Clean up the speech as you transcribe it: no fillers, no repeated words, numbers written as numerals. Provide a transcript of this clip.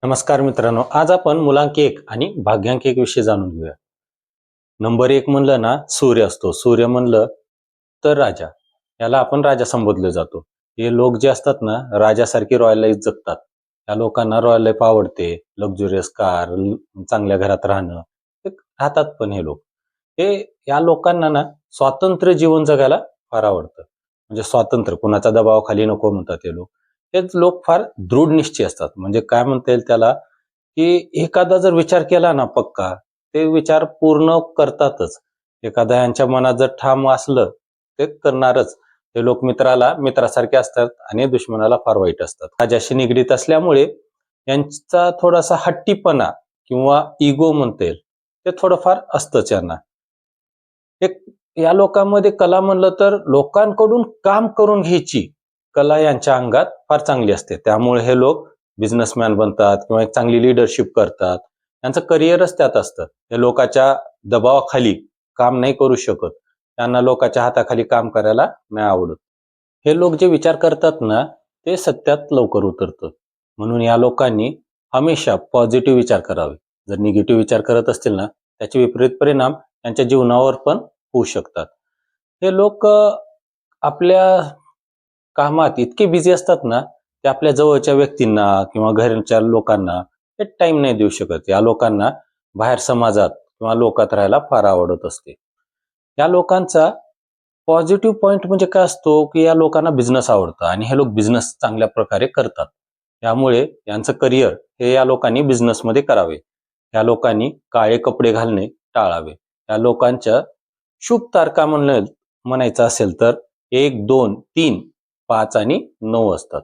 नमस्कार मित्रांनो, आज आपण मुलांक 1 आणि भाग्यांक 1 विषयी जाणून घेऊया. नंबर 1 म्हणलं ना सूर्य असतो. सूर्य म्हणलं तर राजा. याला आपण राजा संबोधले जातो. हे लोक जे असतात ना राजासारखी रॉयल लाईफ जगतात. या लोकांना रॉयल लाईफ आवडते. लक्झुरियस कार, चांगल्या घरात राहणं. ते राहतात पण हे लोक. हे या लोकांना ना स्वातंत्र्य जीवन जगायला फार आवडतं. म्हणजे स्वातंत्र्य, कुणाच्या दबावाखाली नको म्हणतात हे लोक. हेच लोक फार दृढ निश्चयी असतात. म्हणजे काय म्हणता येईल त्याला, की एखादा जर विचार केला ना पक्का, ते विचार पूर्ण करतातच. एखादा यांच्या मनात जर ठाम असलं, ते करणारच. हे लोक मित्राला मित्रासारखे असतात आणि दुश्मनाला फार वाईट असतात. राजाशी निगडीत असल्यामुळे यांचा थोडासा हट्टीपणा किंवा इगो म्हणता येईल, ते थोडंफार असतंच यांना. एक या लोकांमध्ये कला म्हणलं तर लोकांकडून काम करून घ्यायची कला यांच्या अंगात फार चांगली असते. त्यामुळे हे लोक बिझनेसमॅन बनतात किंवा एक चांगली लिडरशिप करतात. त्यांचं करिअरच त्यात असतं. हे लोकांच्या दबावाखाली काम नाही करू शकत. त्यांना लोकांच्या हाताखाली काम करायला नाही आवडत. हे लोक जे विचार करतात ना, ते सत्यात लवकर उतरतं. म्हणून या लोकांनी हमेशा पॉझिटिव्ह विचार करावे. जर निगेटिव्ह विचार करत असतील ना, त्याचे विपरीत परिणाम त्यांच्या जीवनावर पण होऊ शकतात. हे लोक आपल्या कामात इतके बिझी असतात ना, ते आपल्या जवळच्या व्यक्तींना किंवा घरच्या लोकांना ते टाइम नाही देऊ शकत. या लोकांना बाहेर समाजात किंवा लोकात राहायला फार आवडत असते. या लोकांचा पॉझिटिव्ह पॉइंट म्हणजे काय असतो, की या लोकांना बिझनेस आवडतं आणि हे लोक बिझनेस चांगल्या प्रकारे करतात. त्यामुळे यांचं करिअर हे या लोकांनी बिझनेसमध्ये करावे. या लोकांनी काळे कपडे घालणे टाळावे. या लोकांच्या शुभ तारखा म्हणायचं असेल तर 1, 2, 3, 5 आणि 9 असतात.